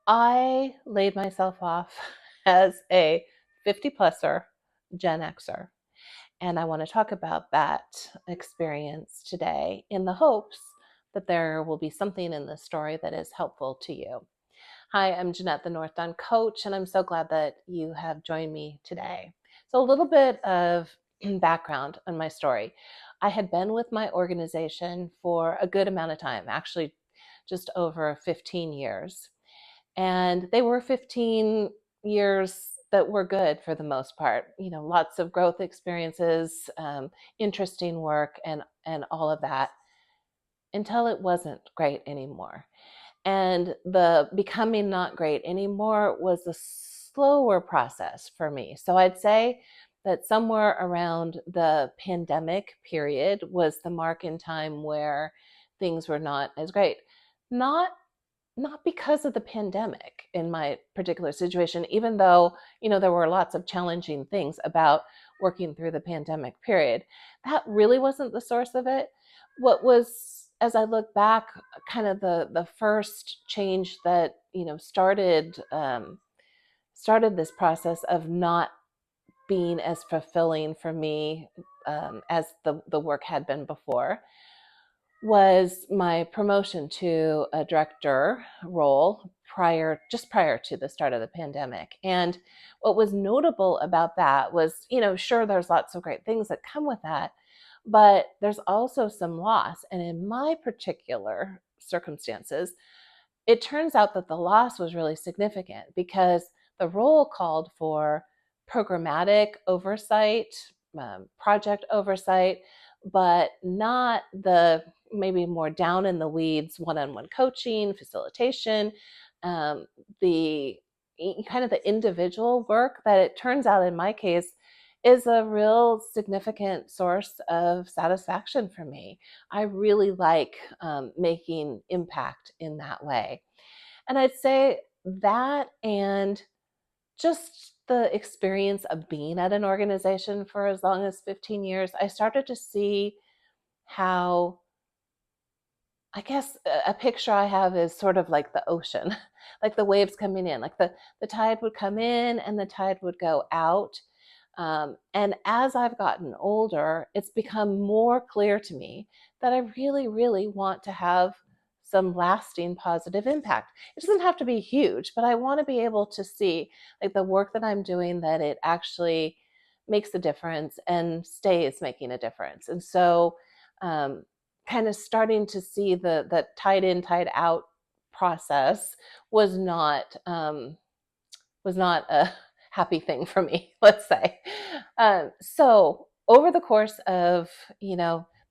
I laid myself off as a 50-pluser Gen Xer, and I want to talk about that experience today in the hopes that there will be something in this story that is helpful to you. Hi, I'm Jeanette, the North Dawn coach, and I'm so glad that you have joined me today. So, a little bit of background on my story. I had been with my organization for a good amount of time, actually, just over 15 years. And they were 15 years that were good for the most part. Lots of growth experiences, interesting work, and all of that until it wasn't great anymore. And the becoming not great anymore was a slower process for me. So I'd say that somewhere around the pandemic period was the mark in time where things were not as great. Not not because of the pandemic in my particular situation, even though, there were lots of challenging things about working through the pandemic period. That really wasn't the source of it. What was, as I look back, kind of the first change that, started this process of not being as fulfilling for me as the work had been before was my promotion to a director role just prior to the start of the pandemic. And what was notable about that was, sure, there's lots of great things that come with that, but there's also some loss. And in my particular circumstances, it turns out that the loss was really significant because the role called for programmatic oversight, project oversight, but not the maybe more down in the weeds one-on-one coaching, facilitation, um, the kind of the individual work that it turns out in my case is a real significant source of satisfaction for me. I really like making impact in that way. And I'd say that and just the experience of being at an organization for as long as 15 years, I started to see how, I guess, a picture I have is sort of like the ocean, like the waves coming in, like the tide would come in and the tide would go out. And as I've gotten older, it's become more clear to me that I really, really want to have some lasting positive impact. It doesn't have to be huge, but I want to be able to see like the work that I'm doing, that it actually makes a difference and stays making a difference. And so, um, kind of starting to see the tide in, tide out process was not a happy thing for me, let's say. So over the course of,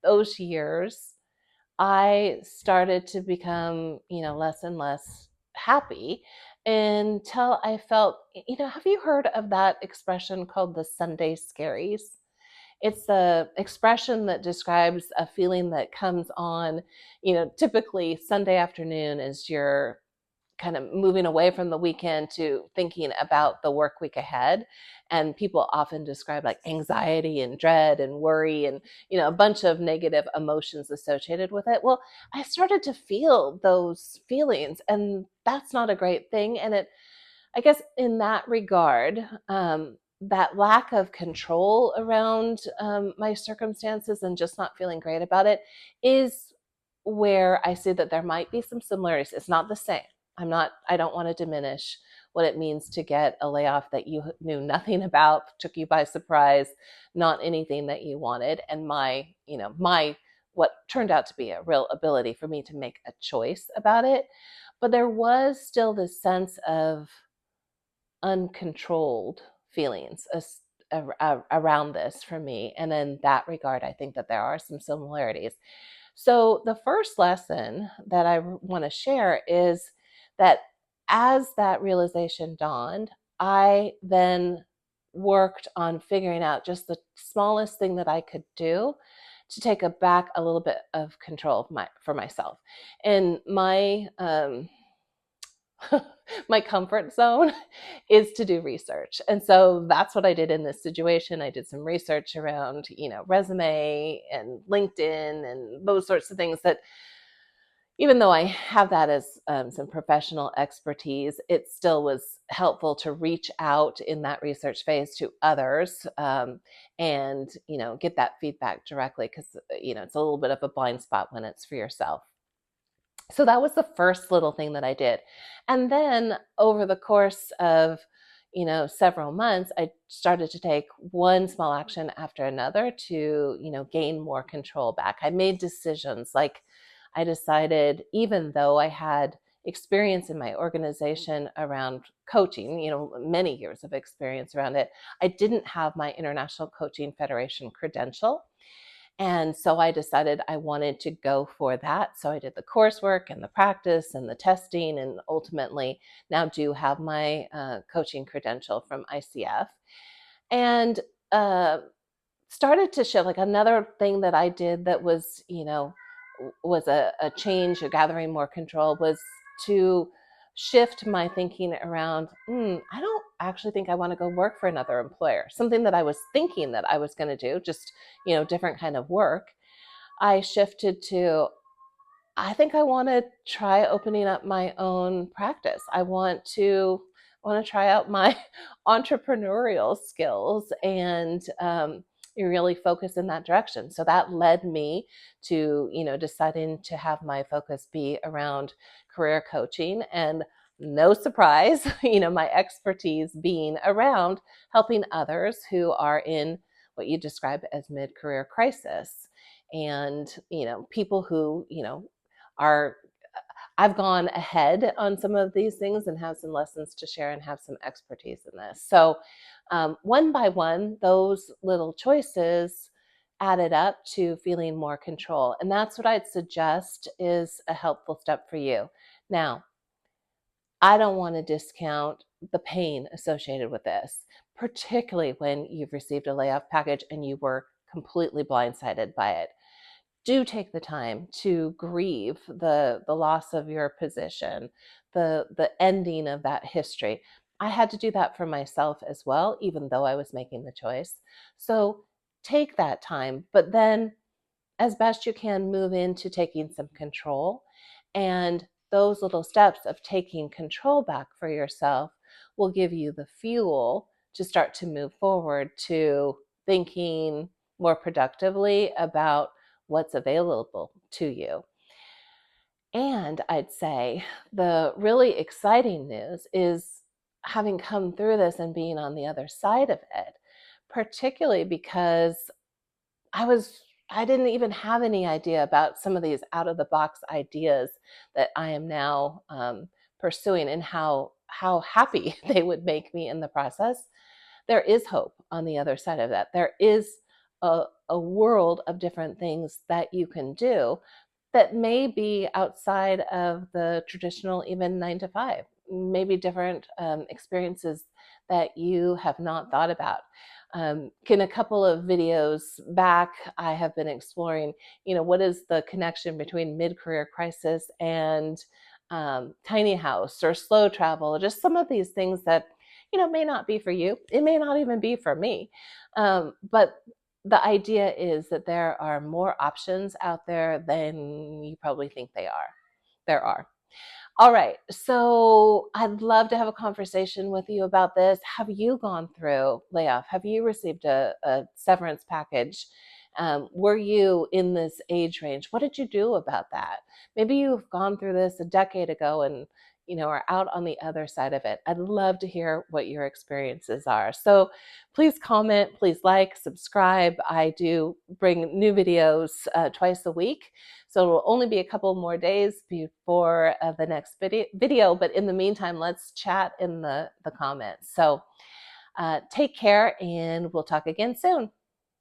those years, I started to become, less and less happy until I felt, have you heard of that expression called the Sunday Scaries? It's the expression that describes a feeling that comes on, typically Sunday afternoon as you're kind of moving away from the weekend to thinking about the work week ahead. And people often describe like anxiety and dread and worry and, a bunch of negative emotions associated with it. Well, I started to feel those feelings, and that's not a great thing. And I guess in that regard, that lack of control around my circumstances and just not feeling great about it is where I see that there might be some similarities. It's not the same. I don't want to diminish what it means to get a layoff that you knew nothing about, took you by surprise, not anything that you wanted. And what turned out to be a real ability for me to make a choice about it. But there was still this sense of uncontrolled feelings around this for me. And in that regard, I think that there are some similarities. So, the first lesson that I want to share is that as that realization dawned, I then worked on figuring out just the smallest thing that I could do to take back a little bit of control for myself. And my comfort zone is to do research. And so that's what I did in this situation. I did some research around, resume and LinkedIn and those sorts of things that, even though I have that as some professional expertise, it still was helpful to reach out in that research phase to others, and get that feedback directly, because it's a little bit of a blind spot when it's for yourself. So that was the first little thing that I did. And then over the course of, several months, I started to take one small action after another to, gain more control back. I made decisions. Like, I decided, even though I had experience in my organization around coaching, many years of experience around it, I didn't have my International Coaching Federation credential. And so I decided I wanted to go for that. So I did the coursework and the practice and the testing, and ultimately now do have my coaching credential from ICF. And uh, started to shift. Like, another thing that I did that was, was a change, or gathering more control, was to shift my thinking around, I don't actually think I want to go work for another employer. Something that I was thinking that I was going to do, just, different kind of work. I shifted to, I think I want to try opening up my own practice. I want to try out my entrepreneurial skills, and you really focus in that direction. So that led me to, deciding to have my focus be around career coaching, and no surprise, my expertise being around helping others who are in what you describe as mid-career crisis, and people who are I've gone ahead on some of these things and have some lessons to share and have some expertise in this. So one by one, those little choices added up to feeling more control. And that's what I'd suggest is a helpful step for you. Now, I don't want to discount the pain associated with this, particularly when you've received a layoff package and you were completely blindsided by it. Do take the time to grieve the loss of your position, the ending of that history. I had to do that for myself as well, even though I was making the choice. So take that time, but then, as best you can, move into taking some control. And those little steps of taking control back for yourself will give you the fuel to start to move forward to thinking more productively about what's available to you. And I'd say the really exciting news is having come through this and being on the other side of it, particularly because I was I didn't even have any idea about some of these out of the box ideas that I am now pursuing, and how happy they would make me in the process. There is hope on the other side of that. There is a world of different things that you can do that may be outside of the traditional, even 9 to 5, maybe different experiences that you have not thought about. In a couple of videos back, I have been exploring, what is the connection between mid-career crisis and tiny house or slow travel, just some of these things that, may not be for you. It may not even be for me. But the idea is that there are more options out there than you probably think there are. All right. So I'd love to have a conversation with you about this. Have you gone through layoff? Have you received a severance package? Were you in this age range? What did you do about that? Maybe you've gone through this a decade ago and are out on the other side of it. I'd love to hear what your experiences are. So please comment, please like, subscribe. I do bring new videos twice a week. So it'll only be a couple more days before the next video. But in the meantime, let's chat in the comments. So take care, and we'll talk again soon.